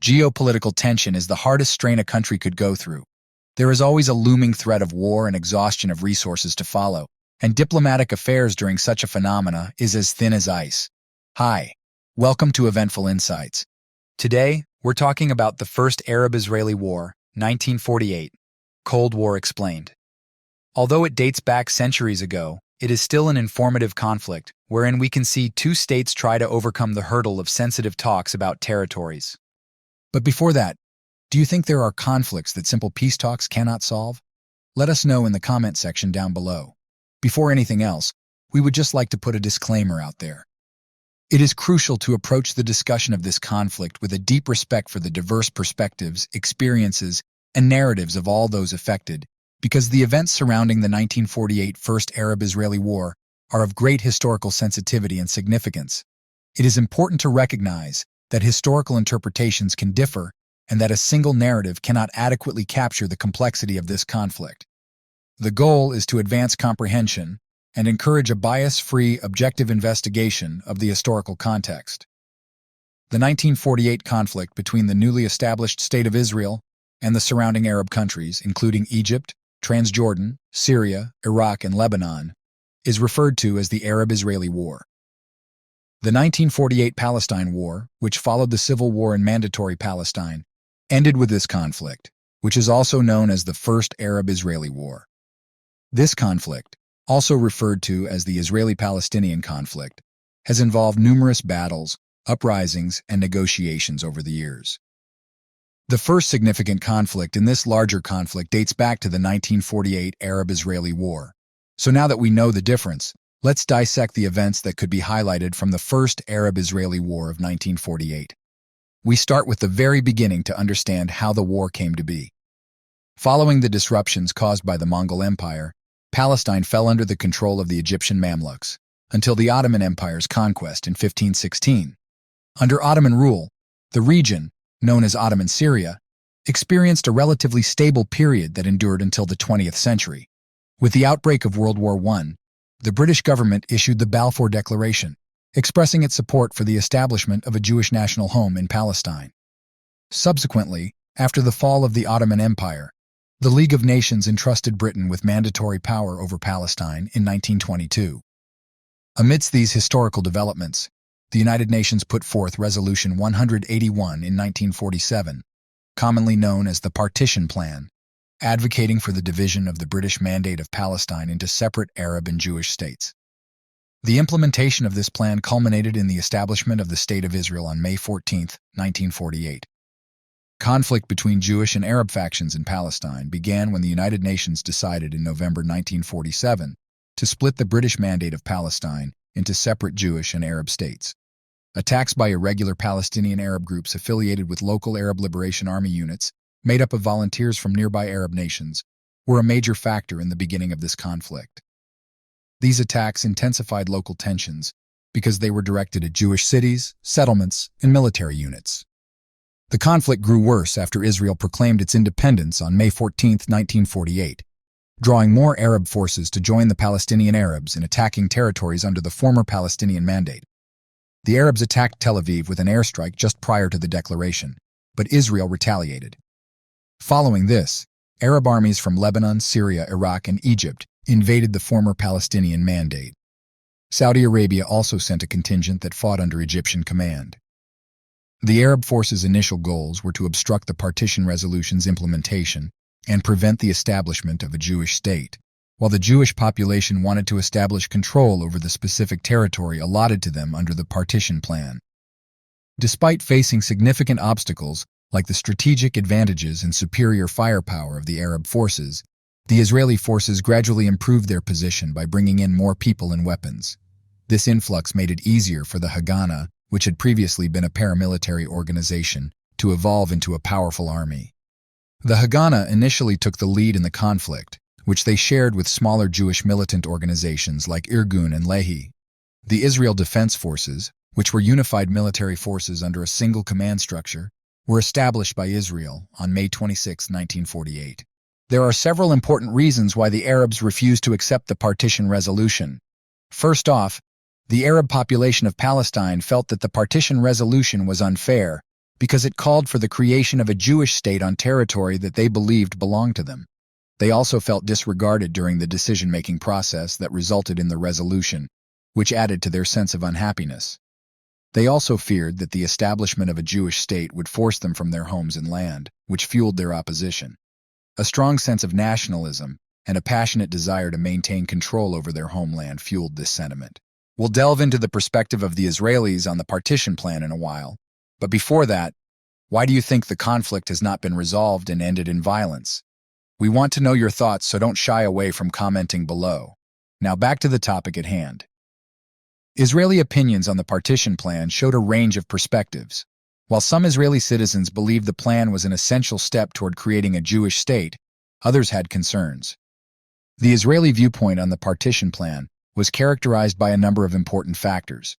Geopolitical tension is the hardest strain a country could go through. There is always a looming threat of war and exhaustion of resources to follow, and diplomatic affairs during such a phenomena is as thin as ice. Hi, welcome to Eventful Insights. Today, we're talking about the First Arab-Israeli War, 1948, Cold War Explained. Although it dates back centuries ago, it is still an informative conflict wherein we can see two states try to overcome the hurdle of sensitive talks about territories. But before that, do you think there are conflicts that simple peace talks cannot solve? Let us know in the comment section down below. Before anything else, we would just like to put a disclaimer out there. It is crucial to approach the discussion of this conflict with a deep respect for the diverse perspectives, experiences, and narratives of all those affected, because the events surrounding the 1948 First Arab-Israeli War are of great historical sensitivity and significance. It is important to recognize that historical interpretations can differ and that a single narrative cannot adequately capture the complexity of this conflict. The goal is to advance comprehension and encourage a bias-free, objective investigation of the historical context. The 1948 conflict between the newly established State of Israel and the surrounding Arab countries, including Egypt, Transjordan, Syria, Iraq, and Lebanon, is referred to as the Arab-Israeli War. The 1948 Palestine War, which followed the civil war in Mandatory Palestine, ended with this conflict, which is also known as the First Arab-Israeli War. This conflict, also referred to as the Israeli-Palestinian conflict, has involved numerous battles, uprisings, and negotiations over the years. The first significant conflict in this larger conflict dates back to the 1948 Arab-Israeli War. So now that we know the difference, let's dissect the events that could be highlighted from the First Arab-Israeli War of 1948. We start with the very beginning to understand how the war came to be. Following the disruptions caused by the Mongol Empire, Palestine fell under the control of the Egyptian Mamluks, until the Ottoman Empire's conquest in 1516. Under Ottoman rule, the region, known as Ottoman Syria, experienced a relatively stable period that endured until the 20th century. With the outbreak of World War I, the British government issued the Balfour Declaration, expressing its support for the establishment of a Jewish national home in Palestine. Subsequently, after the fall of the Ottoman Empire, the League of Nations entrusted Britain with mandatory power over Palestine in 1922. Amidst these historical developments, the United Nations put forth Resolution 181 in 1947, commonly known as the Partition Plan, advocating for the division of the British Mandate of Palestine into separate Arab and Jewish states. The implementation of this plan culminated in the establishment of the State of Israel on May 14, 1948. Conflict between Jewish and Arab factions in Palestine began when the United Nations decided in November 1947 to split the British Mandate of Palestine into separate Jewish and Arab states. Attacks by irregular Palestinian Arab groups affiliated with local Arab Liberation Army units, made up of volunteers from nearby Arab nations, were a major factor in the beginning of this conflict. These attacks intensified local tensions because they were directed at Jewish cities, settlements, and military units. The conflict grew worse after Israel proclaimed its independence on May 14, 1948, drawing more Arab forces to join the Palestinian Arabs in attacking territories under the former Palestinian Mandate. The Arabs attacked Tel Aviv with an airstrike just prior to the declaration, but Israel retaliated. Following this, Arab armies from Lebanon, Syria, Iraq, and Egypt invaded the former Palestinian Mandate. Saudi Arabia also sent a contingent that fought under Egyptian command. The Arab forces' initial goals were to obstruct the partition resolution's implementation and prevent the establishment of a Jewish state, while the Jewish population wanted to establish control over the specific territory allotted to them under the partition plan. Despite facing significant obstacles, like the strategic advantages and superior firepower of the Arab forces, the Israeli forces gradually improved their position by bringing in more people and weapons. This influx made it easier for the Haganah, which had previously been a paramilitary organization, to evolve into a powerful army. The Haganah initially took the lead in the conflict, which they shared with smaller Jewish militant organizations like Irgun and Lehi. The Israel Defense Forces, which were unified military forces under a single command structure, were established by Israel on May 26, 1948. There are several important reasons why the Arabs refused to accept the partition resolution. First off, the Arab population of Palestine felt that the partition resolution was unfair because it called for the creation of a Jewish state on territory that they believed belonged to them. They also felt disregarded during the decision-making process that resulted in the resolution, which added to their sense of unhappiness. They also feared that the establishment of a Jewish state would force them from their homes and land, which fueled their opposition. A strong sense of nationalism and a passionate desire to maintain control over their homeland fueled this sentiment. We'll delve into the perspective of the Israelis on the partition plan in a while, but before that, why do you think the conflict has not been resolved and ended in violence? We want to know your thoughts, so don't shy away from commenting below. Now back to the topic at hand. Israeli opinions on the partition plan showed a range of perspectives. While some Israeli citizens believed the plan was an essential step toward creating a Jewish state, others had concerns. The Israeli viewpoint on the partition plan was characterized by a number of important factors.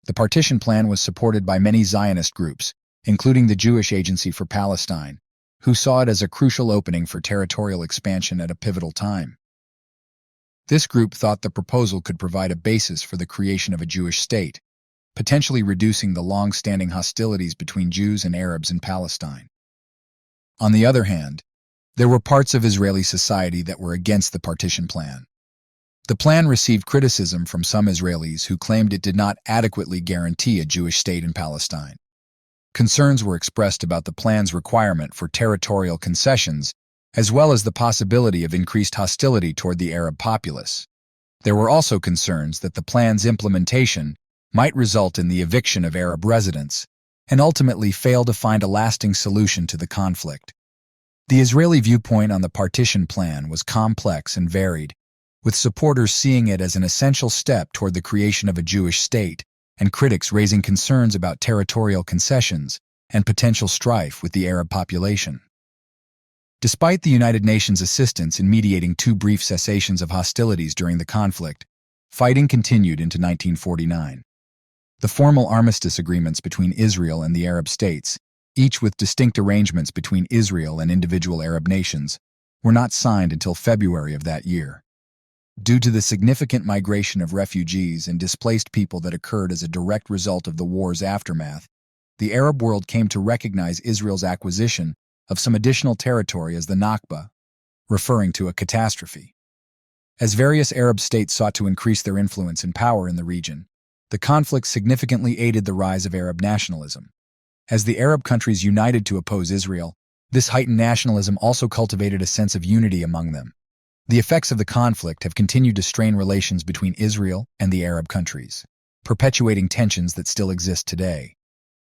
The partition plan was supported by many Zionist groups, including the Jewish Agency for Palestine, who saw it as a crucial opening for territorial expansion at a pivotal time. This group thought the proposal could provide a basis for the creation of a Jewish state, potentially reducing the long-standing hostilities between Jews and Arabs in Palestine. On the other hand, there were parts of Israeli society that were against the partition plan. The plan received criticism from some Israelis who claimed it did not adequately guarantee a Jewish state in Palestine. Concerns were expressed about the plan's requirement for territorial concessions, as well as the possibility of increased hostility toward the Arab populace. There were also concerns that the plan's implementation might result in the eviction of Arab residents and ultimately fail to find a lasting solution to the conflict. The Israeli viewpoint on the partition plan was complex and varied, with supporters seeing it as an essential step toward the creation of a Jewish state, and critics raising concerns about territorial concessions and potential strife with the Arab population. Despite the United Nations' assistance in mediating two brief cessations of hostilities during the conflict, fighting continued into 1949. The formal armistice agreements between Israel and the Arab states, each with distinct arrangements between Israel and individual Arab nations, were not signed until February of that year. Due to the significant migration of refugees and displaced people that occurred as a direct result of the war's aftermath, the Arab world came to recognize Israel's acquisition of some additional territory as the Nakba, referring to a catastrophe. As various Arab states sought to increase their influence and power in the region, the conflict significantly aided the rise of Arab nationalism. As the Arab countries united to oppose Israel, this heightened nationalism also cultivated a sense of unity among them. The effects of the conflict have continued to strain relations between Israel and the Arab countries, perpetuating tensions that still exist today.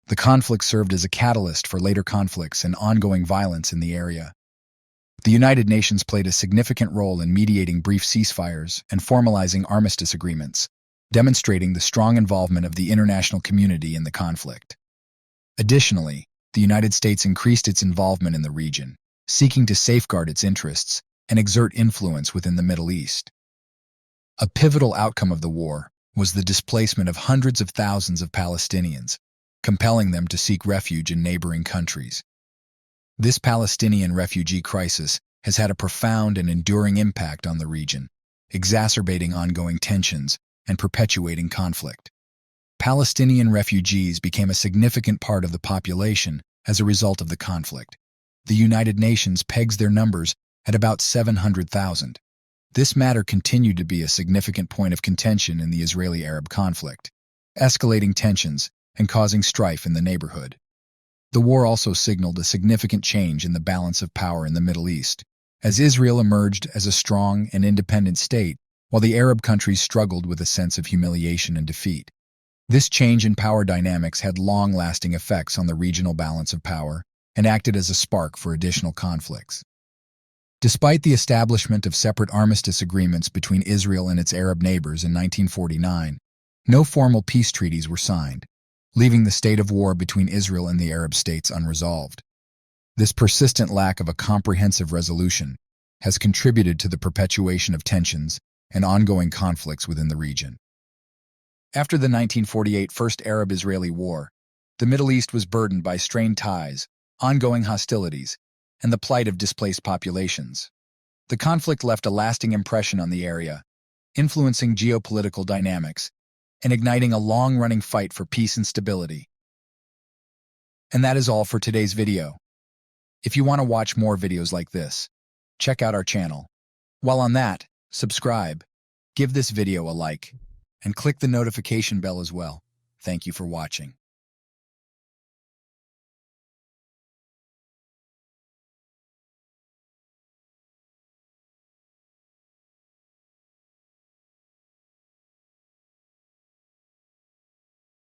The conflict served as a catalyst for later conflicts and ongoing violence in the area. The United Nations played a significant role in mediating brief ceasefires and formalizing armistice agreements, demonstrating the strong involvement of the international community in the conflict. Additionally, the United States increased its involvement in the region, seeking to safeguard its interests and exert influence within the Middle East. A pivotal outcome of the war was the displacement of hundreds of thousands of Palestinians, compelling them to seek refuge in neighboring countries. This Palestinian refugee crisis has had a profound and enduring impact on the region, exacerbating ongoing tensions and perpetuating conflict. Palestinian refugees became a significant part of the population as a result of the conflict. The United Nations pegs their numbers at about 700,000. This matter continued to be a significant point of contention in the Israeli-Arab conflict, escalating tensions and causing strife in the neighborhood. The war also signaled a significant change in the balance of power in the Middle East, as Israel emerged as a strong and independent state, while the Arab countries struggled with a sense of humiliation and defeat. This change in power dynamics had long-lasting effects on the regional balance of power and acted as a spark for additional conflicts. Despite the establishment of separate armistice agreements between Israel and its Arab neighbors in 1949, no formal peace treaties were signed, leaving the state of war between Israel and the Arab states unresolved. This persistent lack of a comprehensive resolution has contributed to the perpetuation of tensions and ongoing conflicts within the region. After the 1948 First Arab-Israeli War, the Middle East was burdened by strained ties, ongoing hostilities, and the plight of displaced populations. The conflict left a lasting impression on the area, influencing geopolitical dynamics and igniting a long-running fight for peace and stability. And that is all for today's video. If you want to watch more videos like this, check out our channel. While on that, subscribe, give this video a like, and click the notification bell as well. Thank you for watching.